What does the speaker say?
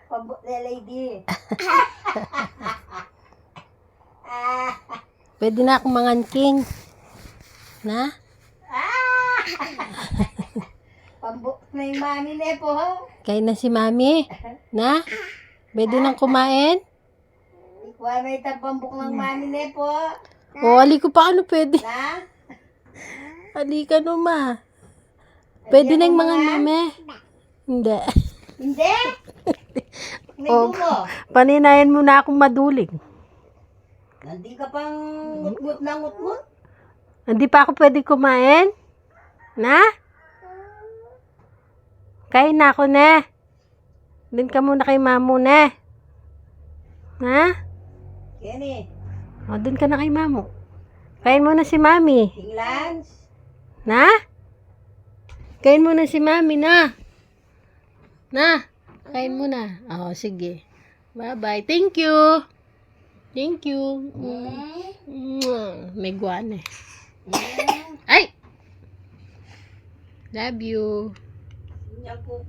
Pambok na lady. Pwede na akong mangangking. Na? Pambok na yung mami na po. Kain na si mami. Na? Pwede nang kumain? Ikuha na itang pambok ng mami na po. O, ali ko pa ano pwede. Na? Ali ka no, ma. Pwede na yung mga mami. Hindi. Hindi? May O, dumo. paninayan mo na akong maduling. Hindi ka pang ngut-ngut na ngut-ngut. Hindi pa ako pwede kumain? Na? Kain na ako, ne. Din ka muna kay mamu, ne. Ha? Kenny, O, dun ka na kay mamu. Kain mo na si mami. Tinglands. Na? Kain mo na si mami, na. Na? Kain mo na. O, sige. Bye-bye. Thank you. Thank you. May guwan eh. Ay! Love you. Yan po.